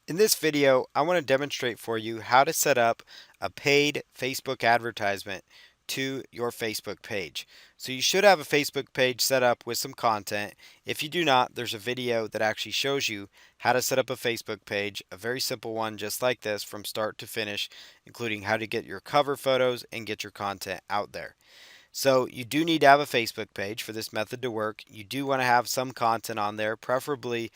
In this video, I want to demonstrate for you how to set up a paid Facebook advertisement to your Facebook page. So you should have a Facebook page set up with some content. If you do not, there's a video that actually shows you how to set up a Facebook page, a very simple one just like this from start to finish, including how to get your cover photos and get your content out there. So you do need to have a Facebook page for this method to work. You do want to have some content on there. Preferably,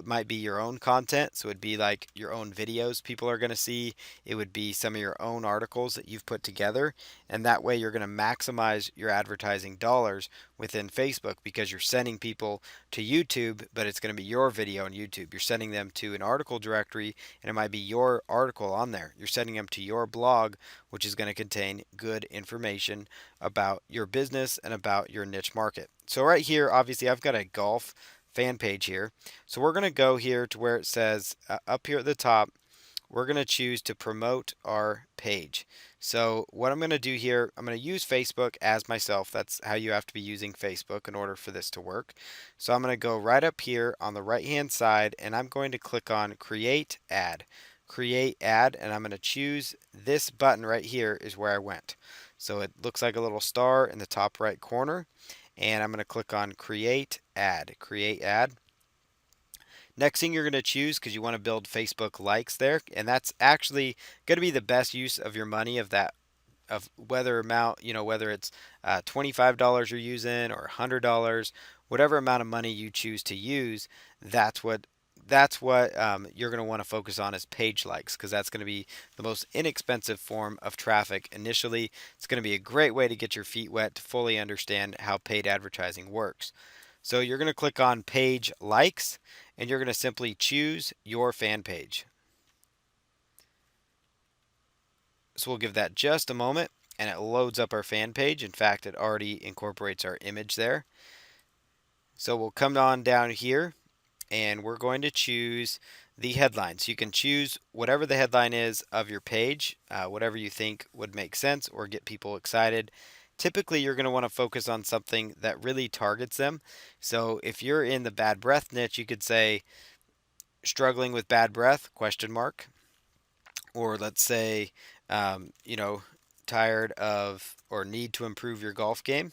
might be your own content. So it'd be like your own videos people are going to see. It would be some of your own articles that you've put together. And that way you're going to maximize your advertising dollars within Facebook because you're sending people to YouTube, but it's going to be your video on YouTube. You're sending them to an article directory, and it might be your article on there. You're sending them to your blog, which is going to contain good information about your business and about your niche market. So right here, obviously I've got a golf fan page here. So we're going to go here to where it says up here at the top, we're going to choose to promote our page. So what I'm going to do here, I'm going to use Facebook as myself. That's how you have to be using Facebook in order for this to work. So I'm going to go right up here on the right hand side and I'm going to click on create ad. Create ad, and I'm going to choose this button right here is where I went. So it looks like a little star in the top right corner, and I'm going to click on create ad. Create ad. Next thing you're going to choose, because you want to build Facebook likes there, and that's actually going to be the best use of your money of that of whether amount, whether it's $25 you're using or $100, whatever amount of money you choose to use, that's what you're going to want to focus on as page likes because that's going to be the most inexpensive form of traffic initially. It's going to be a great way to get your feet wet to fully understand how paid advertising works. So you're going to click on page likes and you're going to simply choose your fan page. So we'll give that just a moment and it loads up our fan page. In fact, it already incorporates our image there. So we'll come on down here and we're going to choose the headline. So you can choose whatever the headline is of your page, whatever you think would make sense or get people excited. Typically, you're going to want to focus on something that really targets them. So if you're in the bad breath niche, you could say struggling with bad breath, question mark. Or let's say, tired of or need to improve your golf game.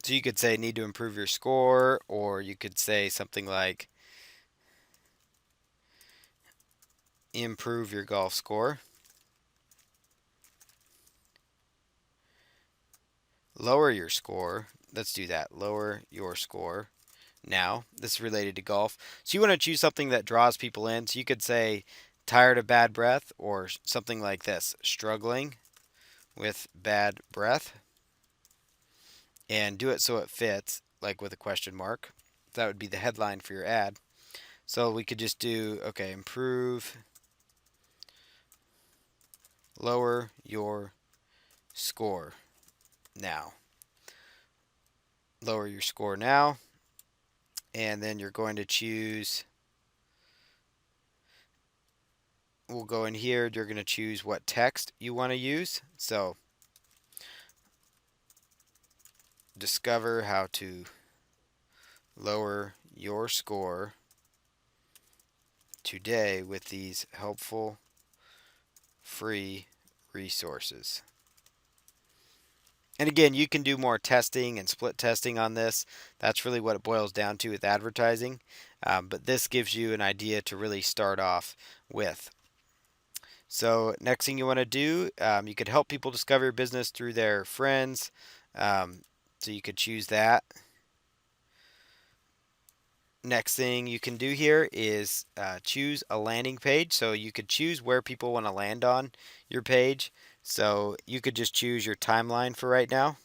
So you could say need to improve your score, or you could say something like improve your golf score. Lower your score. Let's do that. Lower your score. Now, this is related to golf. So you want to choose something that draws people in. So you could say tired of bad breath or something like this, struggling with bad breath. And do it so it fits, like with a question mark. That would be the headline for your ad. So we could just do, okay, improve, lower your score now. Lower your score now. And then you're going to choose, we'll go in here, you're going to choose what text you want to use. So discover how to lower your score today with these helpful free resources. And again, you can do more testing and split testing on this. That's really what it boils down to with advertising. But this gives you an idea to really start off with. So next thing you want to do, you could help people discover your business through their friends. So you could choose that. Next thing you can do here is choose a landing page. So you could choose where people want to land on your page. So you could just choose your timeline for right now.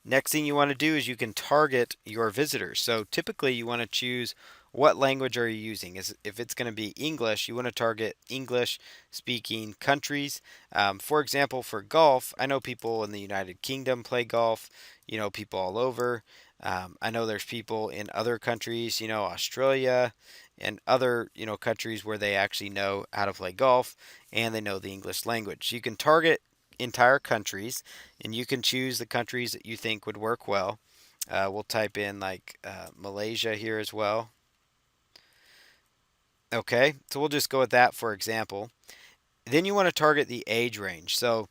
Next thing you want to do is you can target your visitors. So typically you want to choose what language are you using. If it's going to be English, you want to target English speaking countries. For example, for golf, I know people in the United Kingdom play golf, people all over. I know there's people in other countries, Australia and other, countries where they actually know how to play golf and they know the English language. So you can target entire countries, and you can choose the countries that you think would work well. We'll type in like Malaysia here as well. Okay, so we'll just go with that for example. Then you want to target the age range. So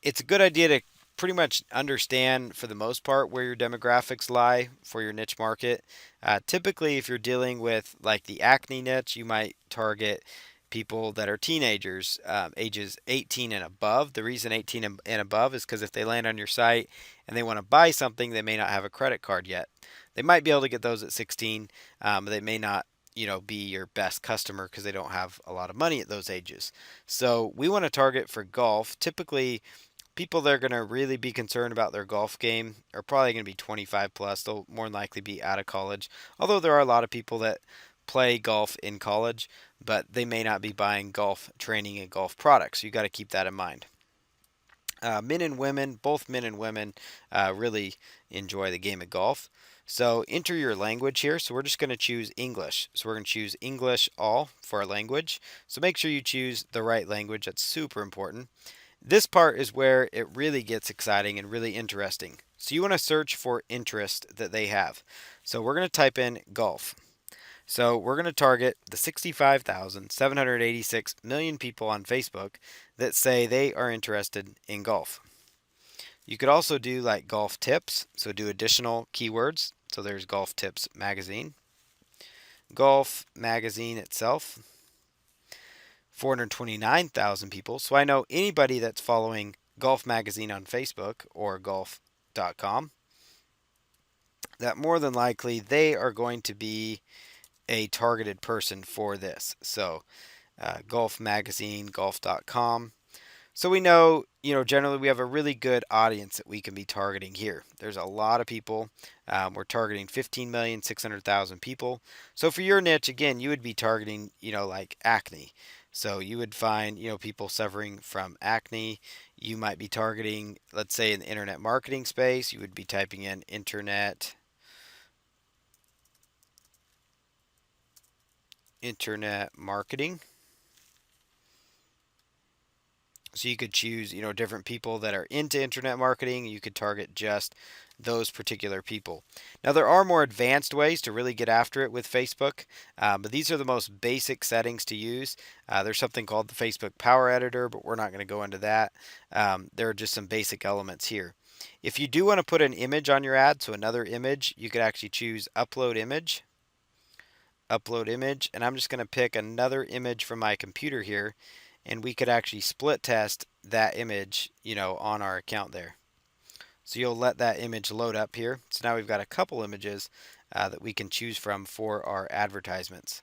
it's a good idea to pretty much understand for the most part where your demographics lie for your niche market. Typically, if you're dealing with like the acne niche, you might target people that are teenagers, ages 18 and above. The reason 18 and above is because if they land on your site and they want to buy something, they may not have a credit card yet. They might be able to get those at 16, but they may not, be your best customer because they don't have a lot of money at those ages. So we want to target for golf. Typically, people that are going to really be concerned about their golf game are probably going to be 25 plus. They'll more than likely be out of college. Although there are a lot of people that play golf in college, but they may not be buying golf training and golf products. You got to keep that in mind. Men and women, both men and women, really enjoy the game of golf. So enter your language here. So we're just going to choose English. So we're going to choose English all for our language. So make sure you choose the right language. That's super important. This part is where it really gets exciting and really interesting. So you want to search for interest that they have. So we're going to type in golf. So we're going to target the 65,786 million people on Facebook that say they are interested in golf. You could also do like golf tips, so do additional keywords. So there's Golf Tips Magazine, Golf Magazine itself, 429,000 people. So I know anybody that's following Golf Magazine on Facebook or golf.com, that more than likely they are going to be a targeted person for this. So Golf Magazine, golf.com. So we know, generally we have a really good audience that we can be targeting here. There's a lot of people. We're targeting 15,600,000 people. So for your niche, again, you would be targeting, like acne. So you would find, people suffering from acne. You might be targeting, let's say in the internet marketing space, you would be typing in internet marketing. So you could choose, different people that are into internet marketing. You could target just those particular people. Now, there are more advanced ways to really get after it with Facebook, but these are the most basic settings to use. There's something called the Facebook Power Editor, but we're not going to go into that. There are just some basic elements here. If you do want to put an image on your ad, so another image, you could actually choose upload image, and I'm just going to pick another image from my computer here, and we could actually split test that image, on our account there. So you'll let that image load up here. So now we've got a couple images that we can choose from for our advertisements.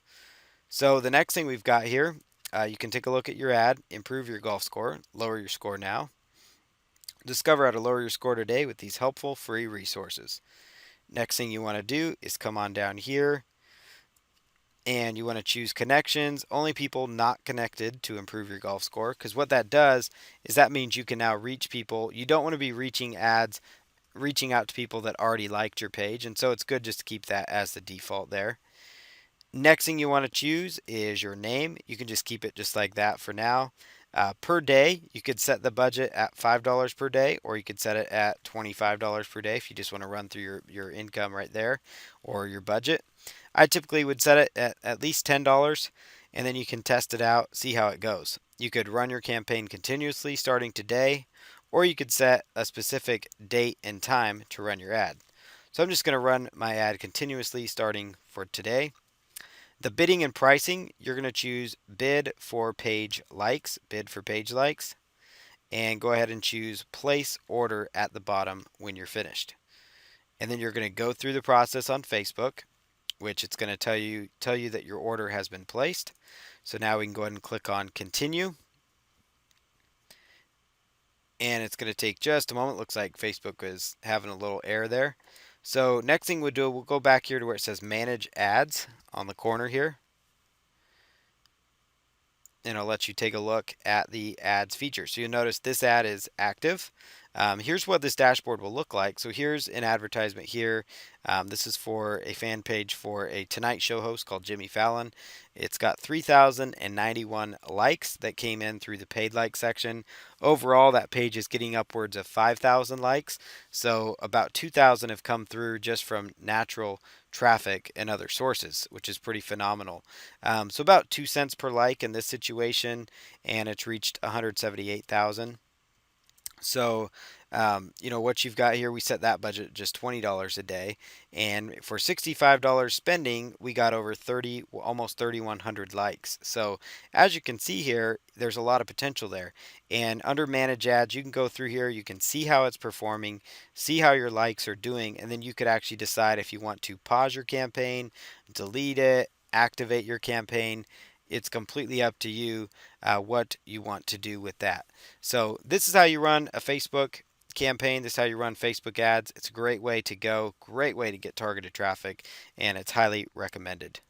So the next thing we've got here, you can take a look at your ad, improve your golf score, lower your score now. Discover how to lower your score today with these helpful free resources. Next thing you want to do is come on down here and you want to choose connections, only people not connected to improve your golf score, because what that does is that means you can now reach people. You don't want to be reaching out to people that already liked your page, and so it's good just to keep that as the default there. Next thing you want to choose is your name. You can just keep it just like that for now. Per day, you could set the budget at $5 per day, or you could set it at $25 per day if you just want to run through your income right there or your budget. I typically would set it at least $10, and then you can test it out, see how it goes. You could run your campaign continuously starting today, or you could set a specific date and time to run your ad. So I'm just going to run my ad continuously starting for today. The bidding and pricing, you're going to choose bid for page likes, and go ahead and choose place order at the bottom when you're finished. And then you're going to go through the process on Facebook, which it's going to tell you that your order has been placed. So now we can go ahead and click on continue. And it's going to take just a moment. Looks like Facebook is having a little error there. So next thing we'll do, we'll go back here to where it says manage ads on the corner here. And I'll let you take a look at the ads feature. So you'll notice this ad is active. Here's what this dashboard will look like. So here's an advertisement here. This is for a fan page for a Tonight Show host called Jimmy Fallon. It's got 3,091 likes that came in through the paid like section. Overall, that page is getting upwards of 5,000 likes. So about 2,000 have come through just from natural traffic and other sources, which is pretty phenomenal. So about 2 cents per like in this situation, and it's reached 178,000. So, what you've got here, we set that budget just $20 a day, and for $65 spending, we got over 30, almost 3,100 likes. So, as you can see here, there's a lot of potential there. And under Manage Ads, you can go through here, you can see how it's performing, see how your likes are doing, and then you could actually decide if you want to pause your campaign, delete it, activate your campaign. It's completely up to you what you want to do with that. So this is how you run a Facebook campaign. This is how you run Facebook ads. It's a great way to go, great way to get targeted traffic, and it's highly recommended.